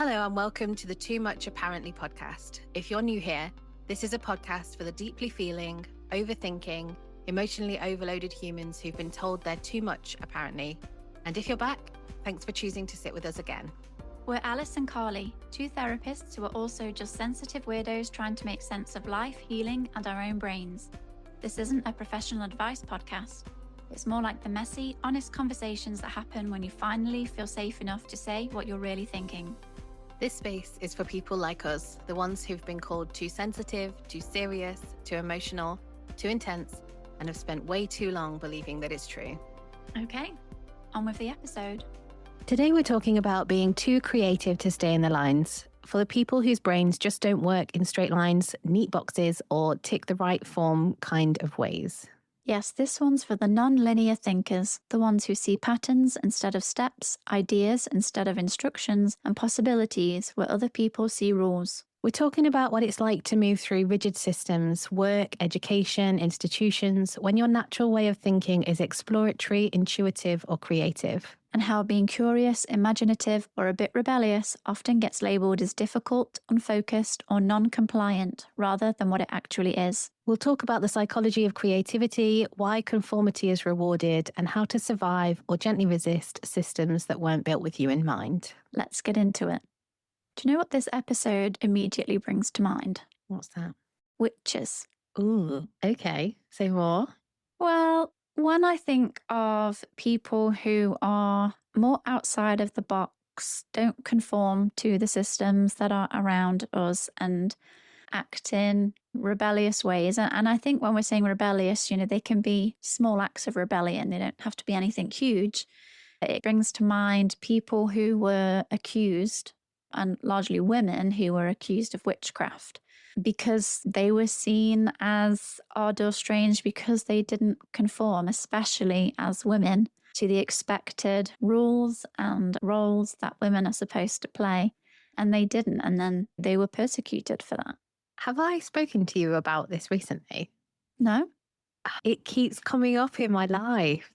Hello and welcome to the Too Much Apparently podcast. If you're new here, this is a podcast for the deeply feeling, overthinking, emotionally overloaded humans who've been told they're too much apparently. And if you're back, thanks for choosing to sit with us again. We're Alice and Carly, two therapists who are also just sensitive weirdos trying to make sense of life, healing, and our own brains. This isn't a professional advice podcast. It's more like the messy, honest conversations that happen when you finally feel safe enough to say what you're really thinking. This space is for people like us, the ones who've been called too sensitive, too serious, too emotional, too intense, and have spent way too long believing that it's true. Okay, on with the episode. Today we're talking about being too creative to stay in the lines. For the people whose brains just don't work in straight lines, neat boxes, or tick the right form kind of ways. Yes, this one's for the non-linear thinkers, the ones who see patterns instead of steps, ideas instead of instructions, and possibilities where other people see rules. We're talking about what it's like to move through rigid systems, work, education, institutions, when your natural way of thinking is exploratory, intuitive, or creative. And how being curious, imaginative, or a bit rebellious often gets labelled as difficult, unfocused, or non-compliant, rather than what it actually is. We'll talk about the psychology of creativity, why conformity is rewarded, and how to survive or gently resist systems that weren't built with you in mind. Let's get into it. Do you know what this episode immediately brings to mind? What's that? Witches. Ooh, okay. Say more. Well, when I think of people who are more outside of the box, don't conform to the systems that are around us and act in rebellious ways. And I think when we're saying rebellious, they can be small acts of rebellion. They don't have to be anything huge. It brings to mind people who were accused, and largely women who were accused of witchcraft, because they were seen as odd or strange because they didn't conform, especially as women, to the expected rules and roles that women are supposed to play. And they didn't. And then they were persecuted for that. Have I spoken to you about this recently? No? It keeps coming up in my life.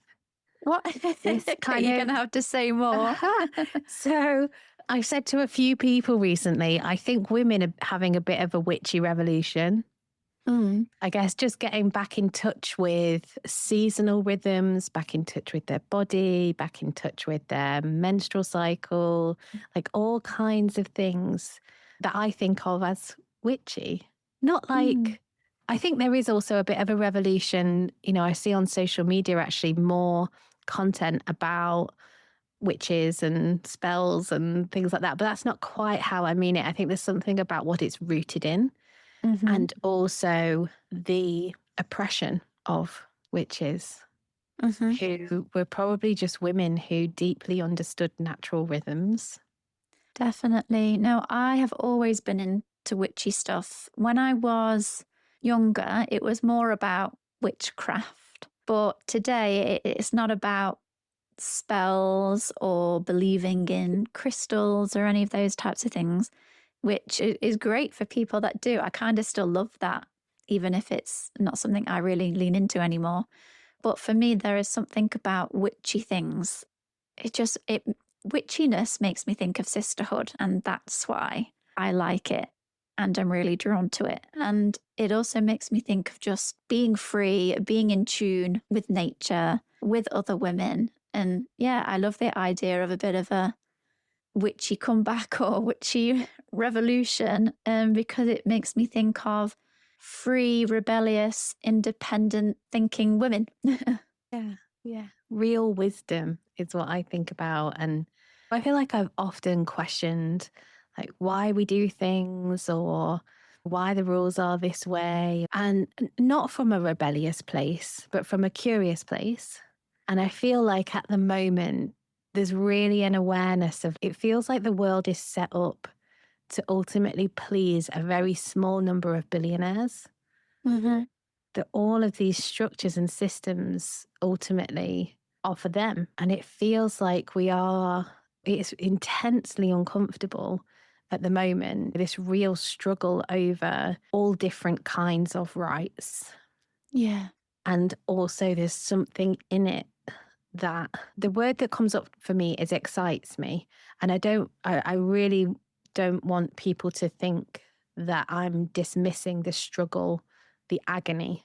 What? This kind You're of- going to have to say more. So I've said to a few people recently, I think women are having a bit of a witchy revolution. I guess just getting back in touch with seasonal rhythms, back in touch with their body, back in touch with their menstrual cycle, like all kinds of things that I think of as witchy. Not like, I think there is also a bit of a revolution. I see on social media actually more content about witches and spells and things like that. But that's not quite how I mean it. I think there's something about what it's rooted in and also the oppression of witches who were probably just women who deeply understood natural rhythms. Definitely. No, I have always been into witchy stuff. When I was younger, it was more about witchcraft. But today, it's not about spells or believing in crystals or any of those types of things, which is great for people that do. I kind of still love that, even if it's not something I really lean into anymore. But for me, there is something about witchy things. Witchiness makes me think of sisterhood, and that's why I like it and I'm really drawn to it. And it also makes me think of just being free, being in tune with nature, with other women. And yeah, I love the idea of a bit of a witchy comeback or witchy revolution, because it makes me think of free, rebellious, independent thinking women. Yeah. Real wisdom is what I think about. And I feel like I've often questioned like why we do things or why the rules are this way. And not from a rebellious place, but from a curious place. And I feel like at the moment, there's really an awareness of it feels like the world is set up to ultimately please a very small number of billionaires. That all of these structures and systems ultimately are for them. And it feels like it's intensely uncomfortable at the moment, this real struggle over all different kinds of rights. Yeah. And also there's something in it that the word that comes up for me is excites me. And I really don't want people to think that I'm dismissing the struggle, the agony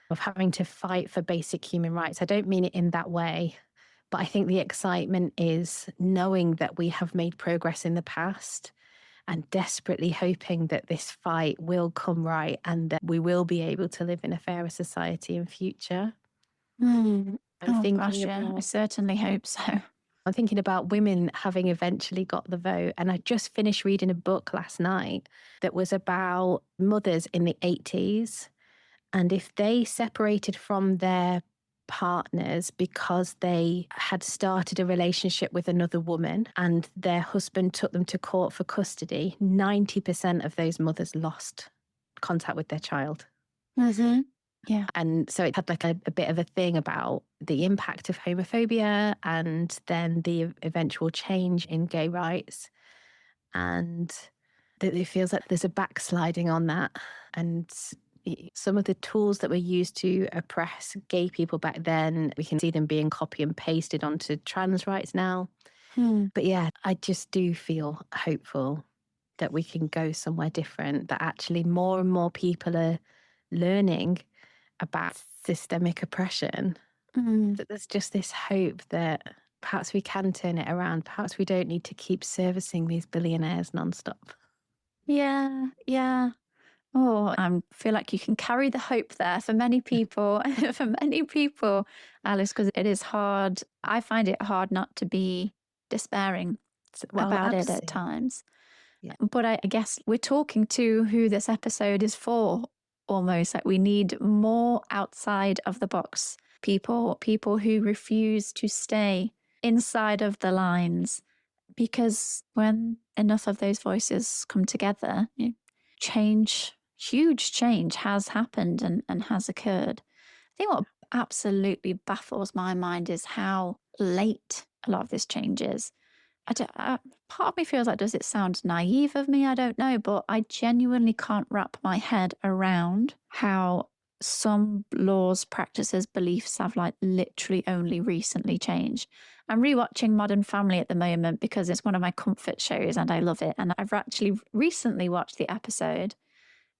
of having to fight for basic human rights. I don't mean it in that way, but I think the excitement is knowing that we have made progress in the past and desperately hoping that this fight will come right and that we will be able to live in a fairer society in future. Mm. I'm Oh, thinking gosh, yeah. I about certainly hope so. I'm thinking about women having eventually got the vote. And I just finished reading a book last night that was about mothers in the 80s. And if they separated from their partners because they had started a relationship with another woman and their husband took them to court for custody, 90% of those mothers lost contact with their child. Mm-hmm. Yeah. And so it had like a bit of a thing about the impact of homophobia and then the eventual change in gay rights. And that it feels like there's a backsliding on that. And some of the tools that were used to oppress gay people back then, we can see them being copy and pasted onto trans rights now. But yeah, I just do feel hopeful that we can go somewhere different, that actually more and more people are learning about systemic oppression, that there's just this hope that perhaps we can turn it around. Perhaps we don't need to keep servicing these billionaires nonstop. Yeah. Yeah. Oh, I feel like you can carry the hope there for many people, for many people, Alice, because it is hard. I find it hard not to be despairing Well, about it at absolutely. times. Yeah. But I guess we're talking to who this episode is for, almost like we need more outside of the box people who refuse to stay inside of the lines. Because when enough of those voices come together, change, huge change has happened and has occurred. I think what absolutely baffles my mind is how late a lot of this change is. Part of me feels like, does it sound naive of me? I don't know, but I genuinely can't wrap my head around how some laws, practices, beliefs have like literally only recently changed. I'm rewatching Modern Family at the moment because it's one of my comfort shows and I love it. And I've actually recently watched the episode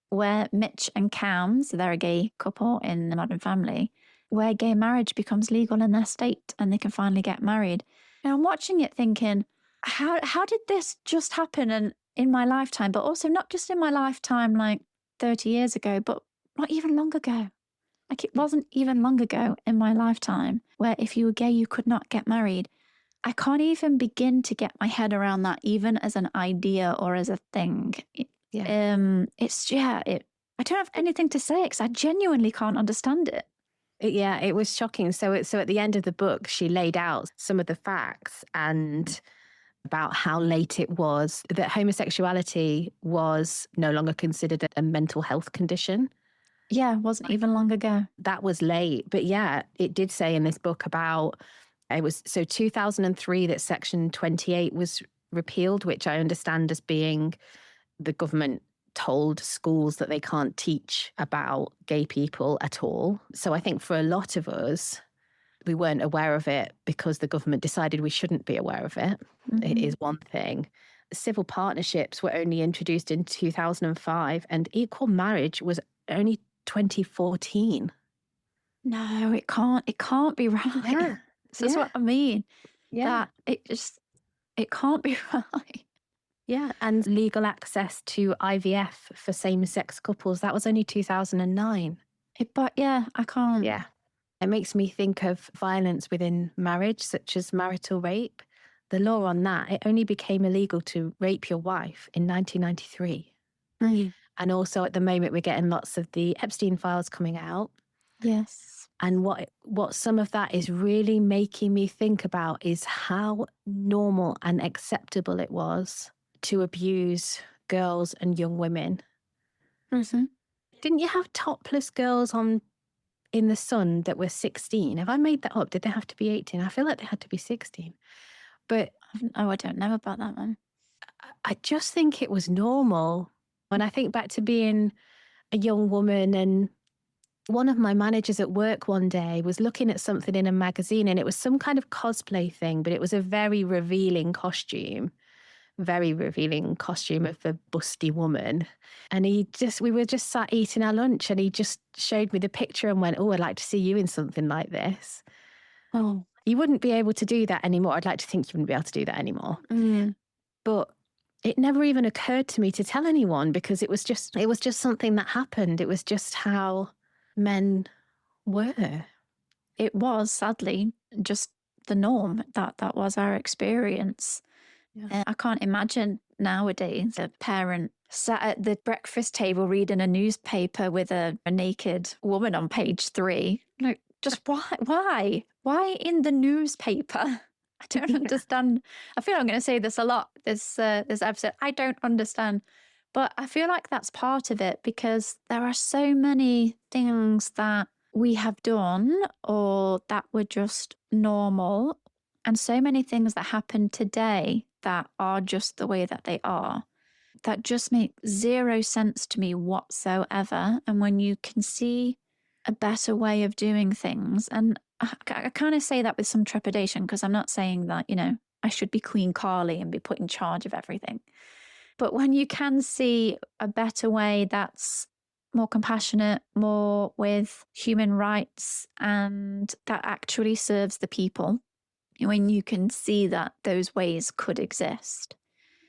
where Mitch and Cam, so they're a gay couple in the Modern Family, where gay marriage becomes legal in their state and they can finally get married. And I'm watching it thinking, how did this just happen and in my lifetime, but also not just in my lifetime like 30 years ago, but not even long ago. Like it wasn't even long ago in my lifetime where if you were gay, you could not get married. I can't even begin to get my head around that, even as an idea or as a thing. Yeah. I don't have anything to say because I genuinely can't understand it. Yeah, it was shocking. So at the end of the book, she laid out some of the facts and about how late it was that homosexuality was no longer considered a mental health condition. Yeah, it wasn't even long ago. That was late. But yeah, it did say in this book about it was so 2003 that Section 28 was repealed, which I understand as being the government told schools that they can't teach about gay people at all. So I think for a lot of us, we weren't aware of it because the government decided we shouldn't be aware of it. It is one thing. Civil partnerships were only introduced in 2005 and equal marriage was only 2014. No, it can't. It can't be right. Yeah. This is what I mean. Yeah. That it can't be right. Yeah. And legal access to IVF for same sex couples, that was only 2009. But yeah, I can't. Yeah. It makes me think of violence within marriage, such as marital rape. The law on that, it only became illegal to rape your wife in 1993. And also at the moment, we're getting lots of the Epstein files coming out. Yes. And what some of that is really making me think about is how normal and acceptable it was to abuse girls and young women. Didn't you have topless girls on in the Sun that were 16? Have I made that up? Did they have to be 18? I feel like they had to be 16. But Oh, I don't know about that one. I just think it was normal. When I think back to being a young woman, and one of my managers at work one day was looking at something in a magazine and it was some kind of cosplay thing, but it was a very revealing costume very revealing costume of the busty woman. And we were just sat eating our lunch and he just showed me the picture and went, oh, I'd like to see you in something like this. Oh. You wouldn't be able to do that anymore. I'd like to think you wouldn't be able to do that anymore. But it never even occurred to me to tell anyone because it was just something that happened. It was just how men were. It was sadly just the norm. That was our experience. Yeah. I can't imagine nowadays a parent sat at the breakfast table reading a newspaper with a naked woman on page 3. Like, just why? Why in the newspaper? I don't understand. I feel I'm going to say this a lot this episode. I don't understand. But I feel like that's part of it because there are so many things that we have done or that were just normal, and so many things that happen today that are just the way that they are, that just make zero sense to me whatsoever. And when you can see a better way of doing things, and I kind of say that with some trepidation because I'm not saying that, I should be Queen Carly and be put in charge of everything. But when you can see a better way that's more compassionate, more with human rights, and that actually serves the people, when you can see that those ways could exist,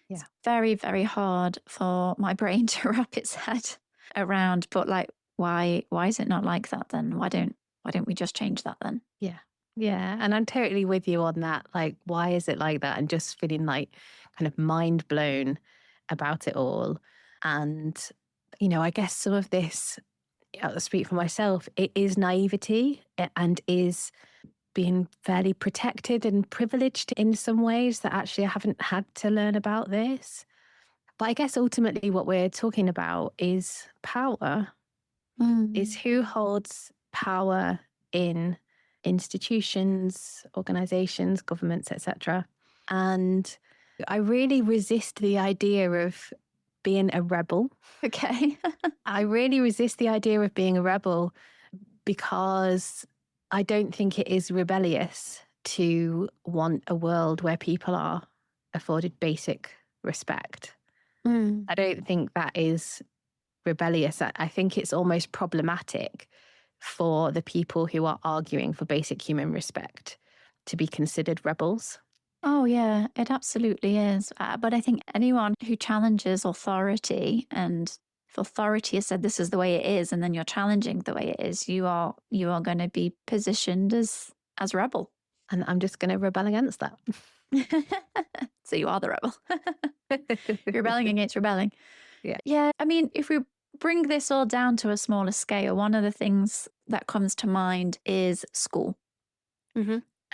it's very, very hard for my brain to wrap its head around. But like, why is it not like that then? Why don't we just change that then? Yeah. Yeah. And I'm totally with you on that. Like, why is it like that? And just feeling like kind of mind blown about it all. And, I guess some of this, I'll speak for myself, it is naivety and is being fairly protected and privileged in some ways that actually I haven't had to learn about this. But I guess ultimately what we're talking about is power, is who holds power in institutions, organizations, governments, etc. And I really resist the idea of being a rebel. Okay. I really resist the idea of being a rebel because I don't think it is rebellious to want a world where people are afforded basic respect. I don't think that is rebellious. I think it's almost problematic for the people who are arguing for basic human respect to be considered rebels. Oh, yeah, it absolutely is. But I think anyone who challenges authority, and if authority has said this is the way it is, and then you're challenging the way it is, you are going to be positioned as rebel. And I'm just going to rebel against that. So you are the rebel. You're rebelling against rebelling. Yeah. Yeah. I mean, if we bring this all down to a smaller scale, one of the things that comes to mind is school.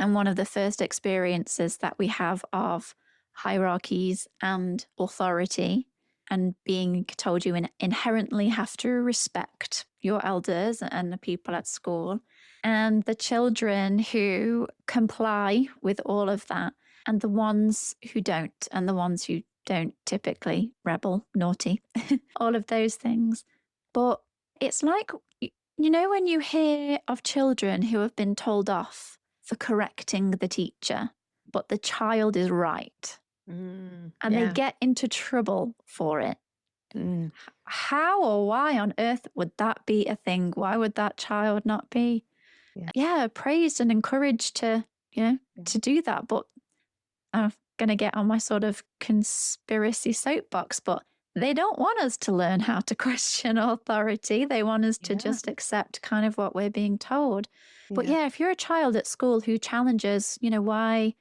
And one of the first experiences that we have of hierarchies and authority, and being told you inherently have to respect your elders and the people at school, and the children who comply with all of that, and the ones who don't, and the ones who don't typically rebel, naughty, all of those things. But it's like, when you hear of children who have been told off for correcting the teacher, but the child is right, and they get into trouble for it. How or why on earth would that be a thing? Why would that child not be praised and encouraged to do that? But I'm going to get on my sort of conspiracy soapbox, but they don't want us to learn how to question authority. They want us to just accept kind of what we're being told. But if you're a child at school who challenges, why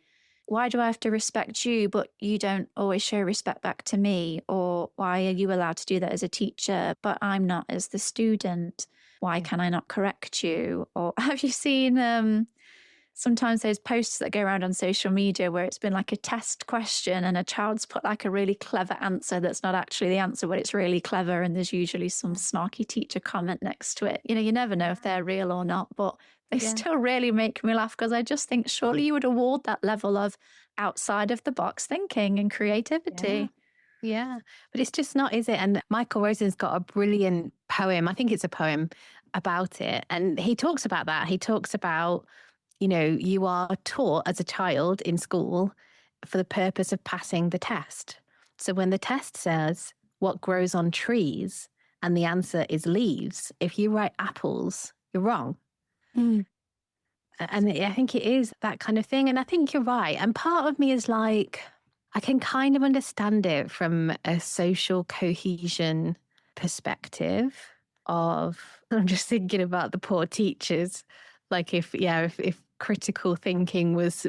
do I have to respect you, but you don't always show respect back to me? Or why are you allowed to do that as a teacher, but I'm not as the student? Why can I not correct you? Or have you seen sometimes those posts that go around on social media where it's been like a test question and a child's put like a really clever answer that's not actually the answer, but it's really clever, and there's usually some snarky teacher comment next to it. You never know if they're real or not, but they still really make me laugh because I just think surely you would award that level of outside of the box thinking and creativity. Yeah, but it's just not, is it? And Michael Rosen's got a brilliant poem, I think it's a poem, about it. And he talks about that. He talks about, you are taught as a child in school for the purpose of passing the test. So when the test says what grows on trees and the answer is leaves, if you write apples, you're wrong. Mm. And I think it is that kind of thing. And I think you're right. And part of me is like, I can kind of understand it from a social cohesion perspective of, I'm just thinking about the poor teachers. Like if critical thinking was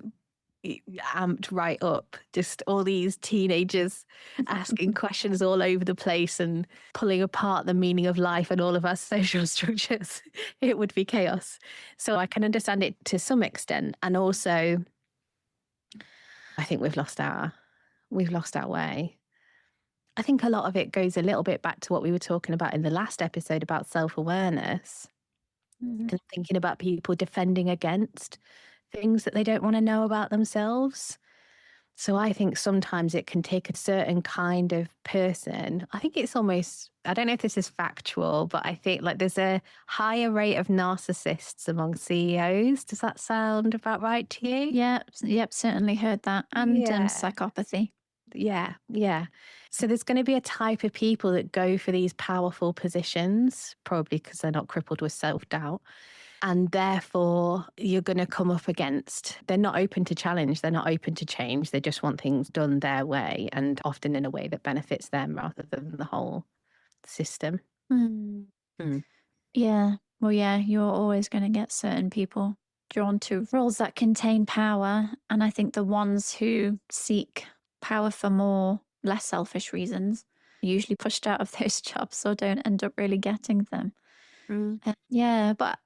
amped right up, just all these teenagers asking questions all over the place and pulling apart the meaning of life and all of our social structures, it would be chaos. So I can understand it to some extent. And also, I think we've lost our way. I think a lot of it goes a little bit back to what we were talking about in the last episode about self-awareness and thinking about people defending against things that they don't want to know about themselves. So I think sometimes it can take a certain kind of person. I think it's almost, I don't know if this is factual, but I think like there's a higher rate of narcissists among CEOs. Does that sound about right to you? Yep, certainly heard that. And psychopathy. Yeah. So there's going to be a type of people that go for these powerful positions, probably because they're not crippled with self-doubt. And therefore, you're going to come up against, they're not open to challenge, they're not open to change. They just want things done their way and often in a way that benefits them rather than the whole system. Mm. Mm. Yeah. Well, yeah, you're always going to get certain people drawn to roles that contain power. And I think the ones who seek power for more, less selfish reasons are usually pushed out of those jobs or don't end up really getting them. Yeah. But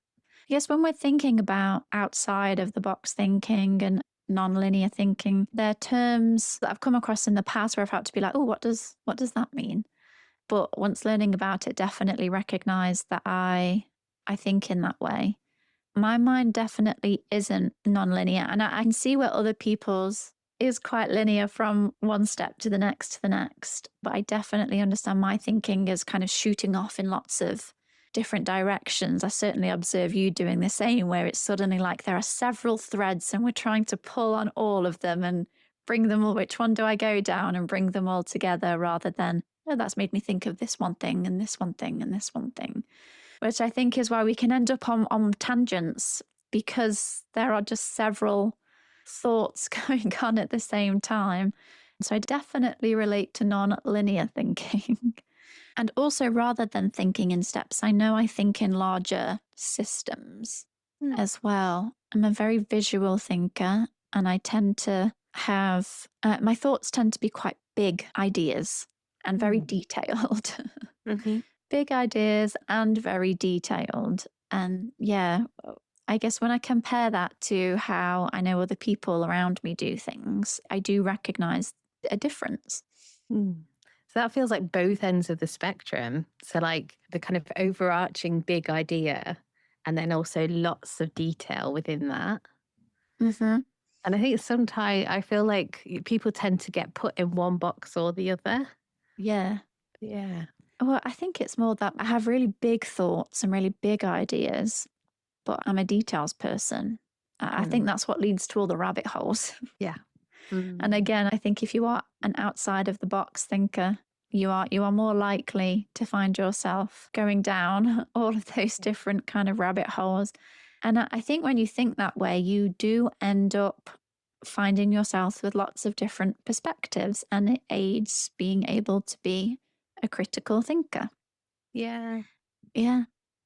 I guess when we're thinking about outside of the box thinking and non-linear thinking, there are terms that I've come across in the past where I've had to be like, oh, what does that mean? But once learning about it, definitely recognize that I think in that way. My mind definitely isn't non-linear, and I can see where other people's is quite linear from one step to the next to the next. But I definitely understand my thinking is kind of shooting off in lots of different directions. I certainly observe you doing the same, where it's suddenly like there are several threads and we're trying to pull on all of them and bring them all. Which one do I go down and bring them all together rather than, oh, that's made me think of this one thing and this one thing and this one thing, which I think is why we can end up on tangents because there are just several thoughts going on at the same time. So I definitely relate to non-linear thinking. And also, rather than thinking in steps, I know I think in larger systems as well. I'm a very visual thinker, and I tend to have my thoughts tend to be quite big ideas and very detailed. Big ideas and very detailed. And yeah, I guess when I compare that to how I know other people around me do things, I do recognize a difference. So that feels like both ends of the spectrum. So like the kind of overarching big idea and then also lots of detail within that. And I think sometimes I feel like people tend to get put in one box or the other. Yeah. Yeah. Well, I think it's more that I have really big thoughts and really big ideas, but I'm a details person. I think that's what leads to all the rabbit holes. Yeah. And again, I think if you are an outside of the box thinker, you are more likely to find yourself going down all of those different kind of rabbit holes. And I think when you think that way, you do end up finding yourself with lots of different perspectives, and it aids being able to be a critical thinker. Yeah. Yeah.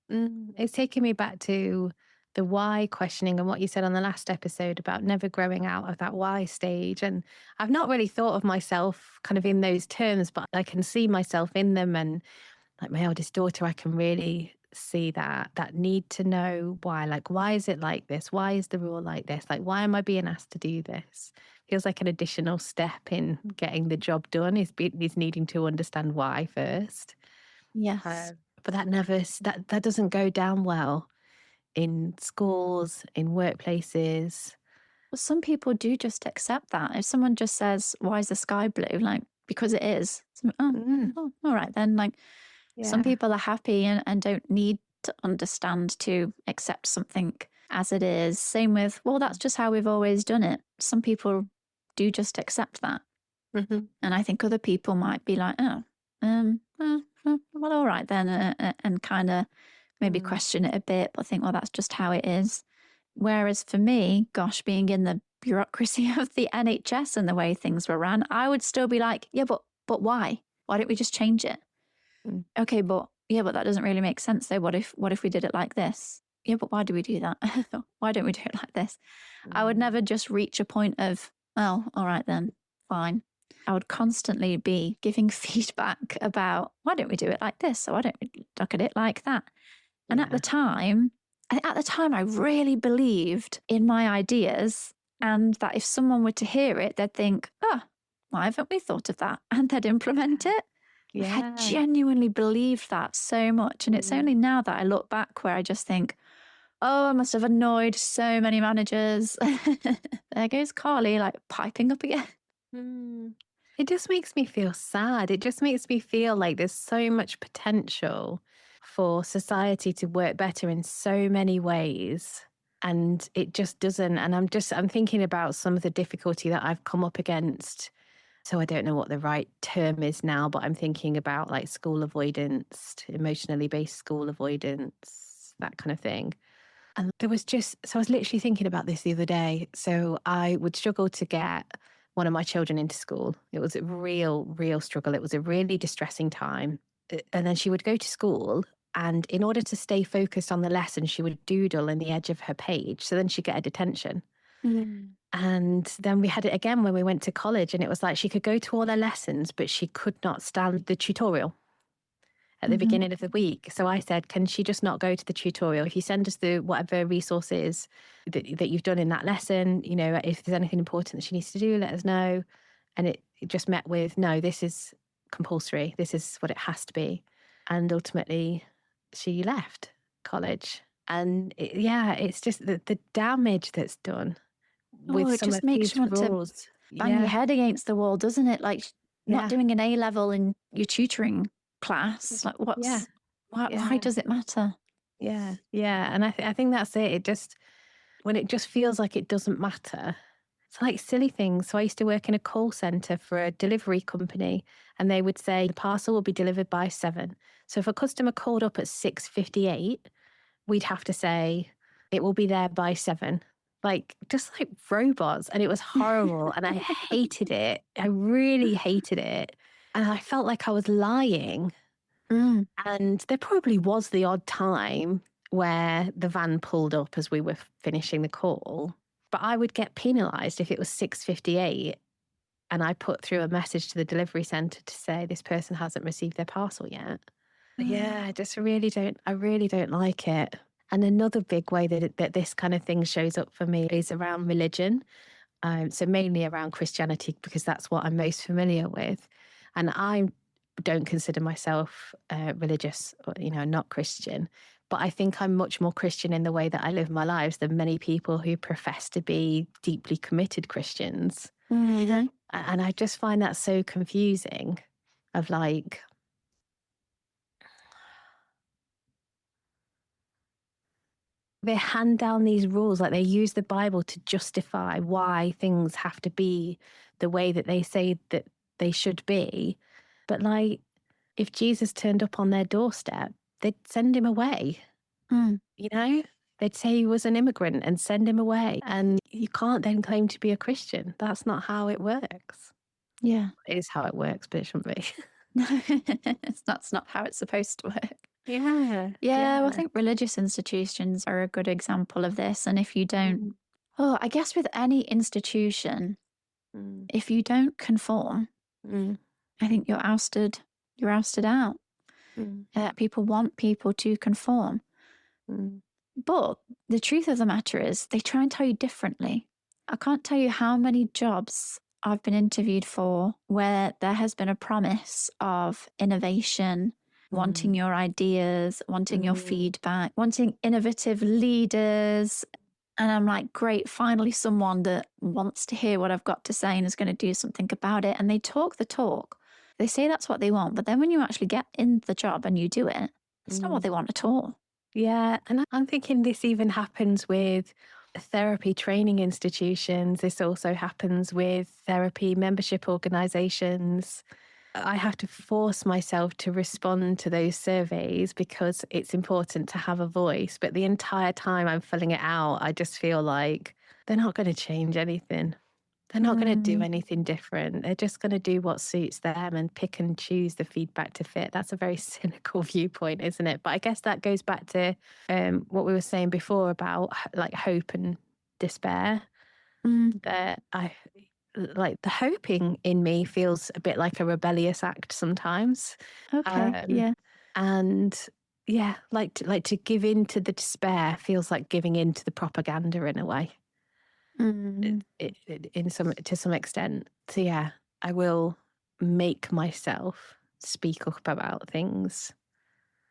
It's taking me back to the why questioning and what you said on the last episode about never growing out of that why stage. And I've not really thought of myself kind of in those terms, but I can see myself in them. And like my eldest daughter, I can really see that need to know why. Like, why is it like this? Why is the rule like this? Like, why am I being asked to do this? Feels like an additional step in getting the job done is needing to understand why first. Yes. But that doesn't go down well in schools, in workplaces. Well, some people do just accept that. If someone just says, "Why is the sky blue?" Like, because it is. So, oh, all right then. Like, some Yeah. people are happy and don't need to understand to accept something as it is. Same with, well, that's just how we've always done it. Some people do just accept that. Mm-hmm. And I think other people might be like, oh, well, all right then, and kind of maybe Mm. question it a bit, but think, well, that's just how it is. Whereas for me, gosh, being in the bureaucracy of the NHS and the way things were ran, I would still be like, yeah, but why? Why don't we just change it? Mm. Okay, but yeah, but that doesn't really make sense though. What if we did it like this? Yeah, but why do we do that? Why don't we do it like this? I would never just reach a point of, well, all right then, fine. I would constantly be giving feedback about why don't we do it like this? Or why don't we look at it like that? And Yeah. at the time, I really believed in my ideas, and that if someone were to hear it, they'd think, oh, why haven't we thought of that? And they'd implement it. Like, I Yeah. genuinely believed that so much. And it's only now that I look back where I just think, oh, I must have annoyed so many managers. There goes Carly, like piping up again. Mm. It just makes me feel sad. It just makes me feel like there's so much potential for society to work better in so many ways. And it just doesn't. And I'm thinking about some of the difficulty that I've come up against. So I don't know what the right term is now, but I'm thinking about like school avoidance, emotionally based school avoidance, that kind of thing. And so I was literally thinking about this the other day. So I would struggle to get one of my children into school. It was a real struggle. It was a really distressing time. And then she would go to school. And in order to stay focused on the lesson, she would doodle in the edge of her page. So then she'd get a detention. And then we had it again when we went to college. And it was like she could go to all her lessons, but she could not stand the tutorial at the beginning of the week. So I said, can she just not go to the tutorial? If you send us the whatever resources that you've done in that lesson, you know, if there's anything important that she needs to do, let us know. And it just met with, no, this is compulsory. This is what it has to be. And ultimately, she left college. And it's just the damage that's done Oh, with it some just of makes these you want to rules. bang your Yeah. head against the wall, doesn't it? Like not Yeah. doing an A level in your tutoring class. Like, Yeah. why Yeah. does it matter? Yeah. Yeah. And I think that's it. When it just feels like it doesn't matter. It's like silly things. So I used to work in a call center for a delivery company, and they would say the parcel will be delivered by 7. So if a customer called up at 6:58, we'd have to say it will be there by 7. Like just like robots. And it was horrible. And I hated it. I really hated it. And I felt like I was lying. Mm. And there probably was the odd time where the van pulled up as we were finishing the call, but I would get penalised if it was 6:58 and I put through a message to the delivery centre to say this person hasn't received their parcel yet. Yeah, I really don't like it. And another big way that this kind of thing shows up for me is around religion. So mainly around Christianity, because that's what I'm most familiar with. And I don't consider myself religious, or, not Christian. But I think I'm much more Christian in the way that I live my lives than many people who profess to be deeply committed Christians. Mm-hmm. And I just find that so confusing of like, they hand down these rules, like they use the Bible to justify why things have to be the way that they say that they should be. But like, if Jesus turned up on their doorstep, they'd send him away, Mm. you know? They'd say he was an immigrant and send him away. And you can't then claim to be a Christian. That's not how it works. Yeah. It is how it works, but it shouldn't be. No, that's not how it's supposed to work. Yeah. Yeah, well, I Yeah. think religious institutions are a good example of this. And if you don't, Mm, I guess with any institution, mm, if you don't conform, mm, I think you're ousted. You're ousted out. mm, People want people to conform. mm, But the truth of the matter is, they try and tell you differently. I can't tell you how many jobs I've been interviewed for where there has been a promise of innovation, wanting mm, your ideas, wanting your mm, feedback, wanting innovative leaders. And I'm like, great, finally, someone that wants to hear what I've got to say and is going to do something about it. And they talk the talk. They say that's what they want. But then when you actually get in the job and you do it, it's not what mm. they want at all. Yeah, and I'm thinking this even happens with therapy training institutions. This also happens with therapy membership organizations. I have to force myself to respond to those surveys because it's important to have a voice. But the entire time I'm filling it out, I just feel like they're not going to change anything. They're not going to do Mm, anything different. They're just going to do what suits them and pick and choose the feedback to fit. That's a very cynical viewpoint, isn't it? But I guess that goes back to what we were saying before about like hope and despair. mm, That I like the hoping in me feels a bit like a rebellious act sometimes. okay. Um, Yeah. and yeah, like to give in to the despair feels like giving in to the propaganda in a way Mm, in some to some extent. So yeah, I will make myself speak up about things.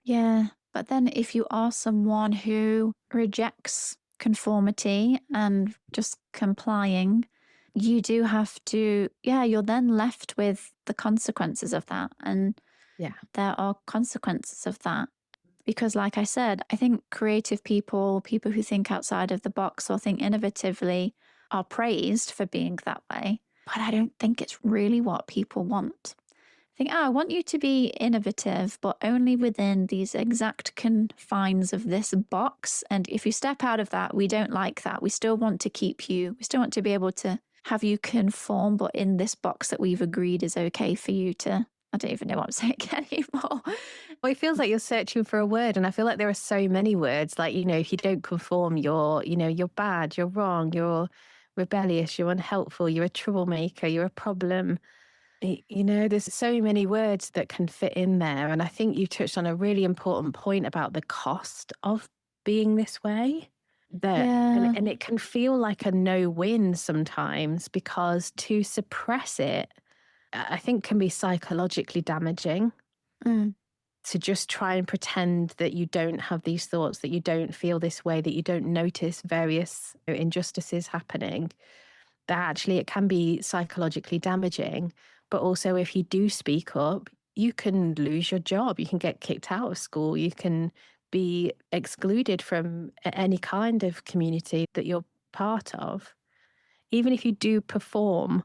yeah. But then if you are someone who rejects conformity and just complying, you do have to, yeah, you're then left with the consequences of that. And Yeah, there are consequences of that. Because, like I said, I think creative people, people who think outside of the box or think innovatively, are praised for being that way. But I don't think it's really what people want. I think, I want you to be innovative, but only within these exact confines of this box. And if you step out of that, we don't like that. We still want to keep you, we still want to be able to have you conform, but in this box that we've agreed is okay for you to. I don't even know what I'm saying anymore. well, it feels like you're searching for a word, and I feel like there are so many words. Like if you don't conform, you're bad, you're wrong, you're rebellious, you're unhelpful, you're a troublemaker, you're a problem. There's so many words that can fit in there. And I think you touched on a really important point about the cost of being this way. That and, Yeah. and it can feel like a no-win sometimes because to suppress it, I think can be psychologically damaging. Mm. To just try and pretend that you don't have these thoughts, that you don't feel this way, that you don't notice various injustices happening, that actually it can be psychologically damaging. But also, if you do speak up, you can lose your job, you can get kicked out of school, you can be excluded from any kind of community that you're part of. Even if you do perform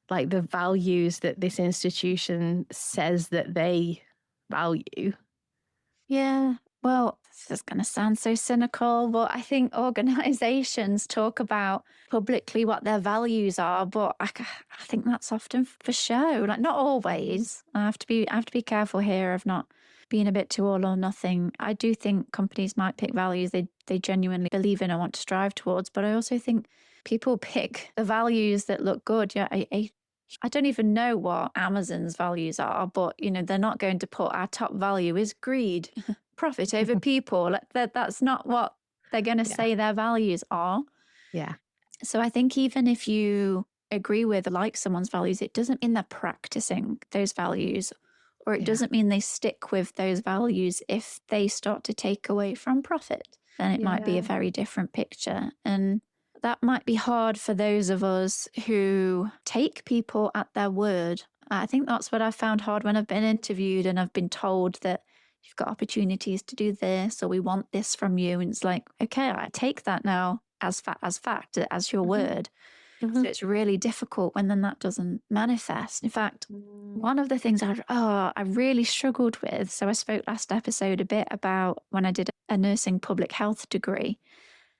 like the values that this institution says that they value. Yeah. Well, this is going to sound so cynical, but I think organizations talk about publicly what their values are, but I think that's often for show. Like not always. I have to be careful here of not being a bit too all or nothing. I do think companies might pick values they genuinely believe in and want to strive towards, but I also think people pick the values that look good. Yeah, I don't even know what Amazon's values are, but they're not going to put our top value is greed, profit over people. That's not what they're going to Yeah. say their values are. Yeah. So I think even if you agree with like someone's values, it doesn't mean they're practicing those values, or it Yeah. doesn't mean they stick with those values if they start to take away from profit. Then it might be a Yeah. very different picture. And that might be hard for those of us who take people at their word. I think that's what I've found hard when I've been interviewed and I've been told that you've got opportunities to do this or we want this from you. And it's like, okay, I take that now as fact, as your Mhm. word. Mhm. So it's really difficult when then that doesn't manifest. In fact, Mm. one of the things I really struggled with. So I spoke last episode a bit about when I did a nursing public health degree.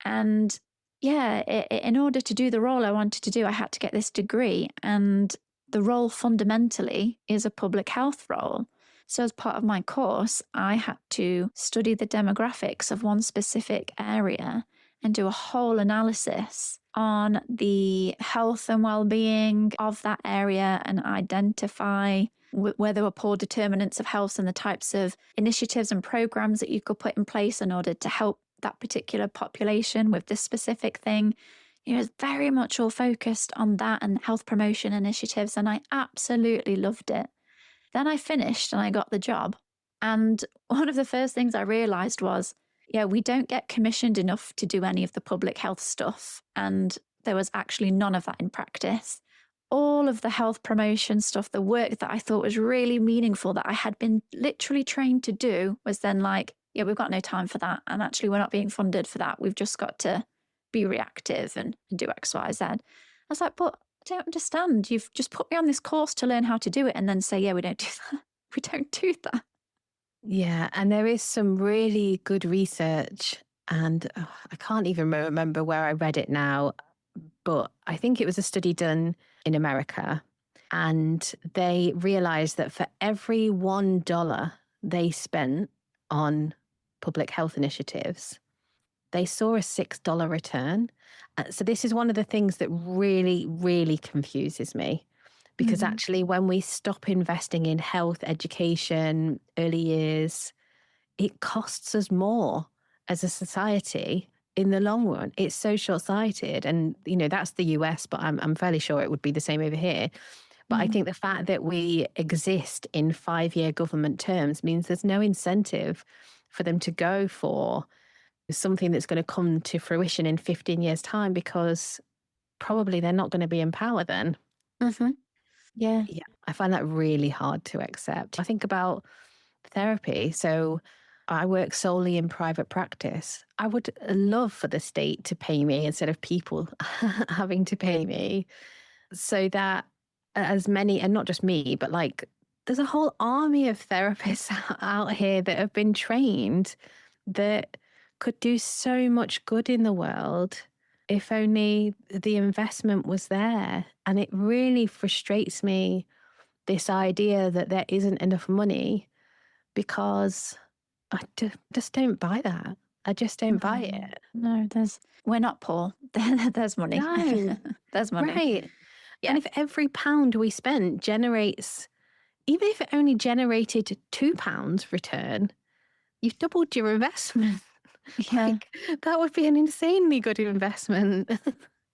And yeah, in order to do the role I wanted to do, I had to get this degree. And the role fundamentally is a public health role. So, as part of my course, I had to study the demographics of one specific area and do a whole analysis on the health and well-being of that area and identify where there were poor determinants of health and the types of initiatives and programs that you could put in place in order to help that particular population with this specific thing. It's very much all focused on that and health promotion initiatives. And I absolutely loved it. Then I finished and I got the job. And one of the first things I realized was, yeah, we don't get commissioned enough to do any of the public health stuff. And there was actually none of that in practice. All of the health promotion stuff, the work that I thought was really meaningful that I had been literally trained to do was then like, yeah, we've got no time for that. And actually, we're not being funded for that. We've just got to be reactive and do X, Y, Z. I was like, but I don't understand. You've just put me on this course to learn how to do it and then say, yeah, we don't do that. We don't do that. Yeah, and there is some really good research, and I can't even remember where I read it now, but I think it was a study done in America, and they realized that for every $1 they spent on public health initiatives, they saw a $6 return. So this is one of the things that really, really confuses me. Because actually, when we stop investing in health, education, early years, it costs us more as a society in the long run. It's so short-sighted. And, that's the US, but I'm fairly sure it would be the same over here. But I think the fact that we exist in 5-year government terms means there's no incentive for them to go for something that's going to come to fruition in 15 years' time, because probably they're not going to be in power then. Yeah. Yeah, I find that really hard to accept. I think about therapy. So I work solely in private practice. I would love for the state to pay me instead of people having to pay me, so that as many, and not just me, but like there's a whole army of therapists out here that have been trained that could do so much good in the world if only the investment was there. And it really frustrates me, this idea that there isn't enough money, because just don't buy that. I just don't buy it. No, we're not poor. There's money. No, There's money. right. Yeah. And if every pound we spent generates, even if it only generated £2 return, you've doubled your investment. Yeah. Like, that would be an insanely good investment.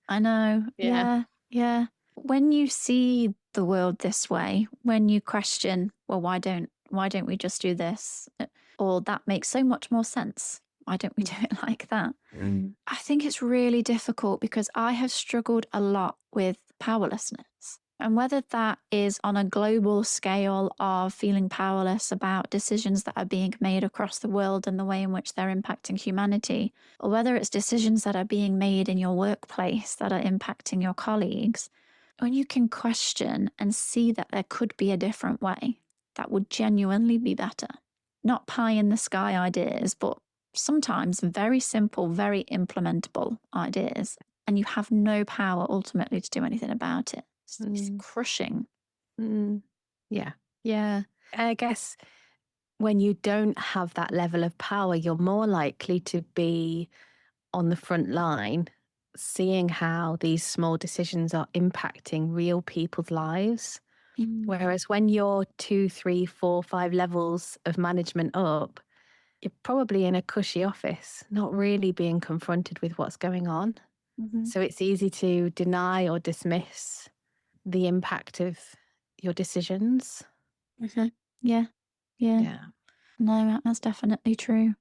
I know. Yeah. Yeah. Yeah. When you see the world this way, when you question, well, why don't we just do this? Or that makes so much more sense. Why don't we do it like that? I think it's really difficult because I have struggled a lot with powerlessness. And whether that is on a global scale of feeling powerless about decisions that are being made across the world and the way in which they're impacting humanity, or whether it's decisions that are being made in your workplace that are impacting your colleagues, when you can question and see that there could be a different way that would genuinely be better. Not pie in the sky ideas, but sometimes very simple, very implementable ideas. And you have no power ultimately to do anything about it. It's crushing. Yeah. Yeah. I guess when you don't have that level of power, you're more likely to be on the front line, seeing how these small decisions are impacting real people's lives. Whereas when you're 2, 3, 4, 5 levels of management up, you're probably in a cushy office, not really being confronted with what's going on. So it's easy to deny or dismiss the impact of your decisions. Yeah. Yeah. Yeah. No, that's definitely true.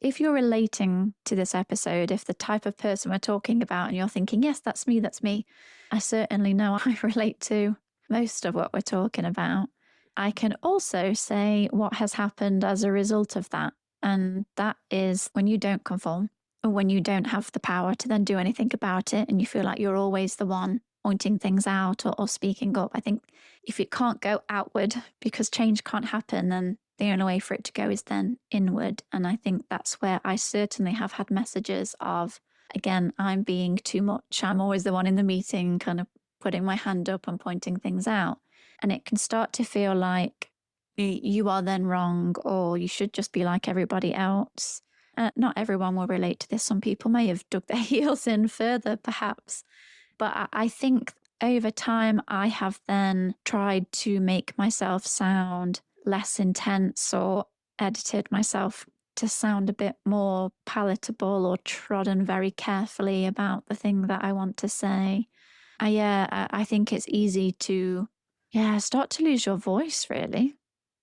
If you're relating to this episode, if the type of person we're talking about and you're thinking, yes, that's me, I certainly know I relate to most of what we're talking about. I can also say what has happened as a result of that. And that is when you don't conform, or when you don't have the power to then do anything about it, and you feel like you're always the one pointing things out or speaking up. I think if it can't go outward because change can't happen, then the only way for it to go is then inward. And I think that's where I certainly have had messages of, again, I'm being too much. I'm always the one in the meeting, kind of putting my hand up and pointing things out. And it can start to feel like you are then wrong, or you should just be like everybody else. Not everyone will relate to this. Some people may have dug their heels in further, perhaps. But I think over time, I have then tried to make myself sound less intense, or edited myself to sound a bit more palatable, or trodden very carefully about the thing that I want to say. I think it's easy to, start to lose your voice, really.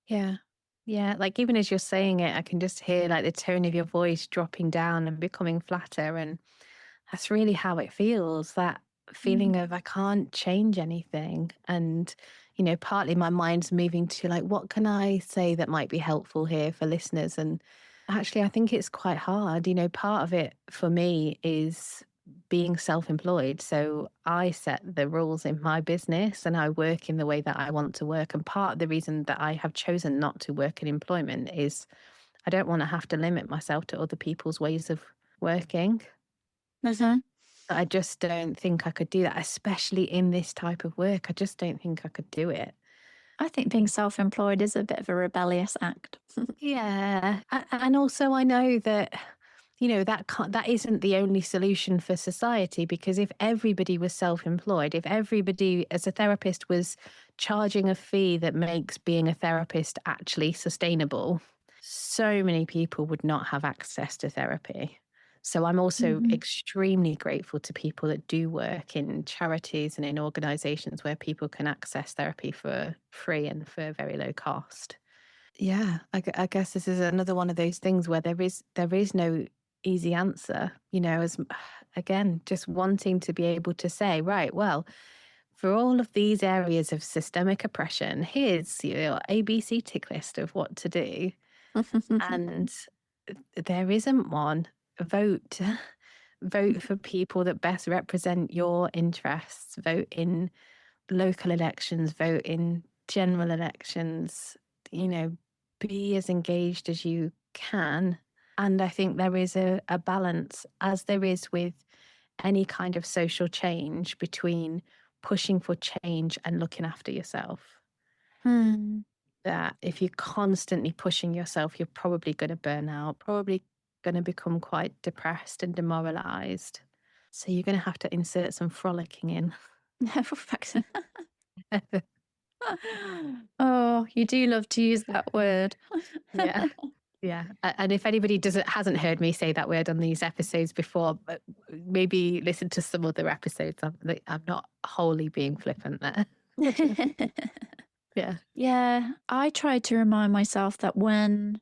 Yeah. Yeah. Like, even as you're saying it, I can just hear like the tone of your voice dropping down and becoming flatter. And that's really how it feels, that feeling of I can't change anything. And, partly my mind's moving to like, what can I say that might be helpful here for listeners? And Actually, I think it's quite hard. Part of it for me is being self-employed. So I set the rules in my business and I work in the way that I want to work. And part of the reason that I have chosen not to work in employment is I don't want to have to limit myself to other people's ways of working. Mhm. I just don't think I could do that, especially in this type of work. I just don't think I could do it. I think being self employed is a bit of a rebellious act. Yeah. And also I know that that isn't the only solution for society, because if everybody was self-employed, if everybody as a therapist was charging a fee that makes being a therapist actually sustainable, so many people would not have access to therapy. So I'm also Mhm. extremely grateful to people that do work in charities and in organizations where people can access therapy for free and for very low cost. Yeah, I guess this is another one of those things where there is no easy answer, as again, just wanting to be able to say, right, well, for all of these areas of systemic oppression, here's your ABC tick list of what to do. And there isn't one. Vote. Vote for people that best represent your interests. Vote in local elections, vote in general elections, you know, be as engaged as you can. And I think there is a balance, as there is with any kind of social change, between pushing for change and looking after yourself. Hmm. That if you're constantly pushing yourself, you're probably going to burn out, probably going to become quite depressed and demoralized. So you're going to have to insert some frolicking in. Oh, you do love to use that word. Yeah. Yeah, and if anybody hasn't heard me say that word on these episodes before, but maybe listen to some other episodes. I'm not wholly being flippant there. Yeah, Yeah, I try to remind myself that when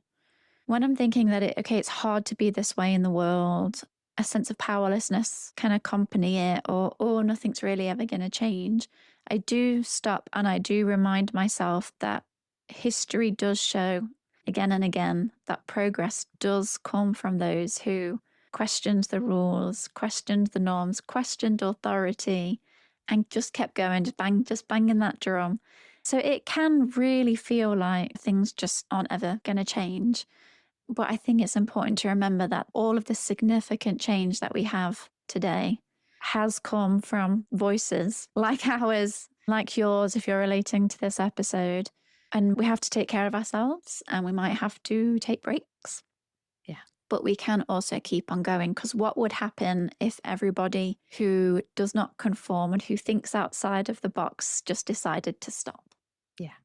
I'm thinking that it's hard to be this way in the world, a sense of powerlessness can accompany it, or oh, nothing's really ever going to change. I do stop and I do remind myself that history does show again and again that progress does come from those who questioned the rules, questioned the norms, questioned authority, and just kept going, just banging that drum. So it can really feel like things just aren't ever going to change. But I think it's important to remember that all of the significant change that we have today has come from voices like ours, like yours, if you're relating to this episode. And we have to take care of ourselves and we might have to take breaks. yeah, But we can also keep on going, because what would happen if everybody who does not conform and who thinks outside of the box just decided to stop? yeah,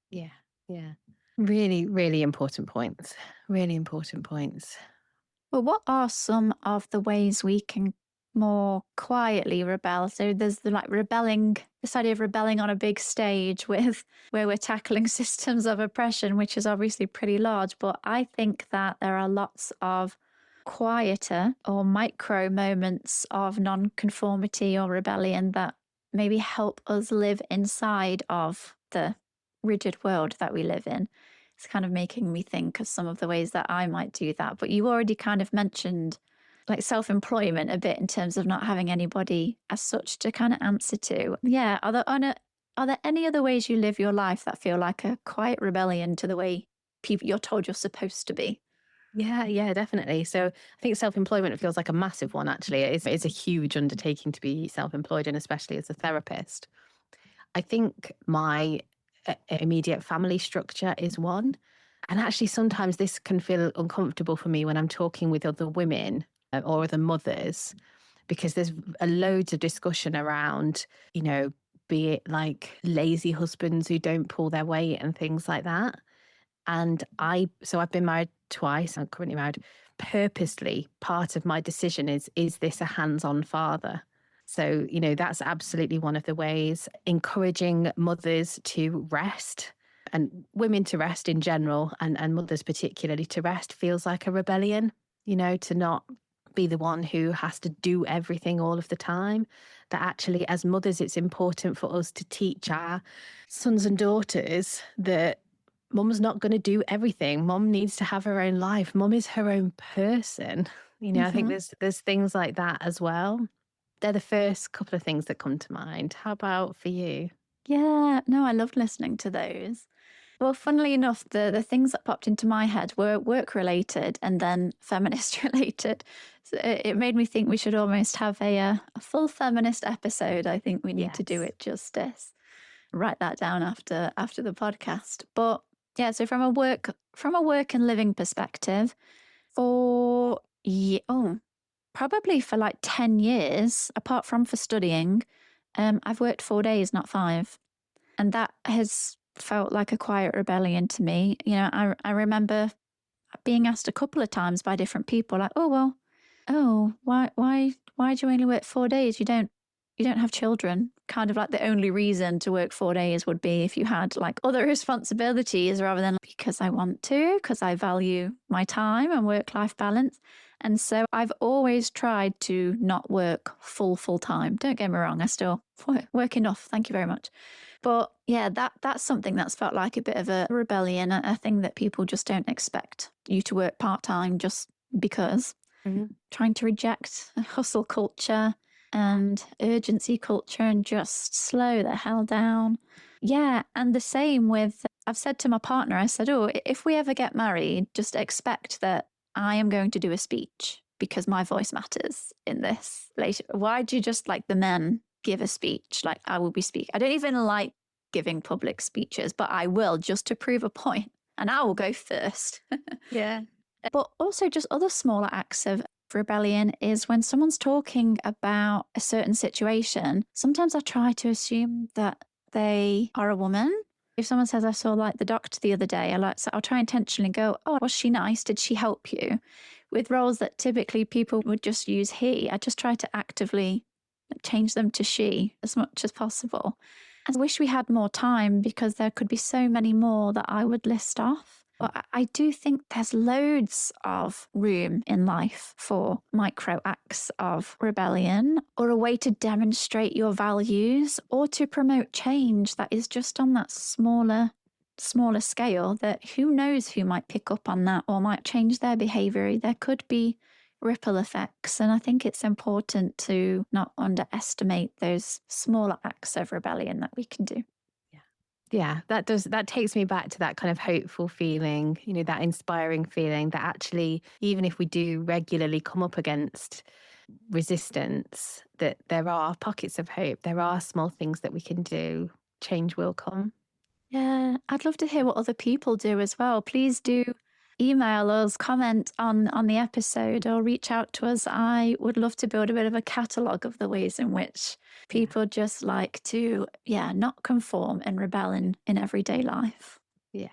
yeah, yeah. Really, really important points. Really important points. Well, what are some of the ways we can more quietly rebel? So there's the rebelling, this idea of rebelling on a big stage with where we're tackling systems of oppression, which is obviously pretty large. But I think that there are lots of quieter or micro moments of non-conformity or rebellion that maybe help us live inside of the rigid world that we live in. It's kind of making me think of some of the ways that I might do that. But you already kind of mentioned like self employment a bit in terms of not having anybody as such to kind of answer to. Yeah. Are there any other ways you live your life that feel like a quiet rebellion to the way people you're told you're supposed to be? Yeah, yeah, definitely. So I think self-employment feels like a massive one, actually. It's a huge undertaking to be self-employed, and especially as a therapist. I think my immediate family structure is one. And actually, sometimes this can feel uncomfortable for me when I'm talking with other women or other mothers, because there's loads of discussion around, be it like lazy husbands who don't pull their weight and things like that. And so I've been married twice. I'm currently married. Purposely, part of my decision is this a hands on father? So, that's absolutely one of the ways. Encouraging mothers to rest and women to rest in general, and mothers particularly to rest, feels like a rebellion, to not be the one who has to do everything all of the time. That actually, as mothers, it's important for us to teach our sons and daughters that mum's not going to do everything. Mum needs to have her own life. Mum is her own person. I think there's things like that as well. They're the first couple of things that come to mind. How about for you? Yeah, no, I loved listening to those. Well, funnily enough, the things that popped into my head were work related and then feminist related. So it made me think we should almost have a full feminist episode. I think we need to do it justice. Write that down after the podcast. But yeah, so from a work and living perspective, probably for like 10 years, apart from for studying, I've worked 4 days, not 5. And that has felt like a quiet rebellion to me. I remember being asked a couple of times by different people, like, why do you only work 4 days? You don't have children. Kind of like the only reason to work 4 days would be if you had like other responsibilities, rather than because I want to, because I value my time and work-life balance. And so I've always tried to not work full time. Don't get me wrong, I still work enough. Thank you very much. But yeah, that's something that's felt like a bit of a rebellion, a thing that people just don't expect you to work part-time just because. Trying to reject hustle culture and urgency culture and just slow the hell down. Yeah, and the same with, I've said to my partner, I said, if we ever get married, just expect that I am going to do a speech because my voice matters in this later. Why do you just like the men give a speech? Like I will be speaking. I don't even like giving public speeches, but I will just to prove a point, and I will go first. Yeah. But also just other smaller acts of rebellion is when someone's talking about a certain situation, sometimes I try to assume that they are a woman. If someone says, I saw like the doctor the other day, I'll try intentionally go, oh, was she nice? Did she help you? With roles that typically people would just use he, I just try to actively change them to she as much as possible. I wish we had more time because there could be so many more that I would list off. But I do think there's loads of room in life for micro acts of rebellion, or a way to demonstrate your values, or to promote change that is just on that smaller scale, that who knows who might pick up on that or might change their behavior. There could be ripple effects. And I think it's important to not underestimate those smaller acts of rebellion that we can do. Yeah, that takes me back to that kind of hopeful feeling, that inspiring feeling that actually, even if we do regularly come up against resistance, that there are pockets of hope. There are small things that we can do. Change will come. Yeah, I'd love to hear what other people do as well. Please do email us, comment on the episode, or reach out to us. I would love to build a bit of a catalogue of the ways in which people just like to, not conform and rebel in everyday life. Yeah.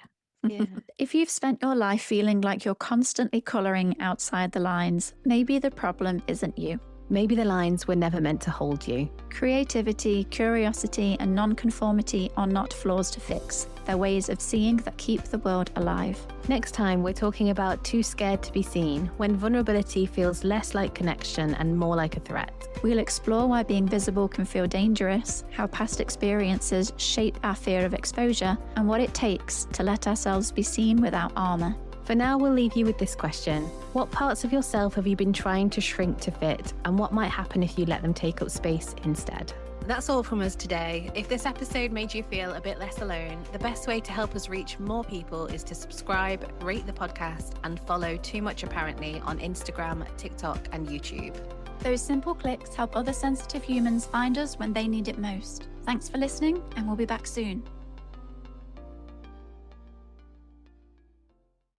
If you've spent your life feeling like you're constantly colouring outside the lines, maybe the problem isn't you. Maybe the lines were never meant to hold you. Creativity, curiosity, and non-conformity are not flaws to fix. They're ways of seeing that keep the world alive. Next time, we're talking about too scared to be seen, when vulnerability feels less like connection and more like a threat. We'll explore why being visible can feel dangerous, how past experiences shape our fear of exposure, and what it takes to let ourselves be seen without armor. For now, we'll leave you with this question. What parts of yourself have you been trying to shrink to fit, and what might happen if you let them take up space instead? That's all from us today. If this episode made you feel a bit less alone, the best way to help us reach more people is to subscribe, rate the podcast, and follow Too Much Apparently on Instagram, TikTok, and YouTube. Those simple clicks help other sensitive humans find us when they need it most. Thanks for listening, and we'll be back soon.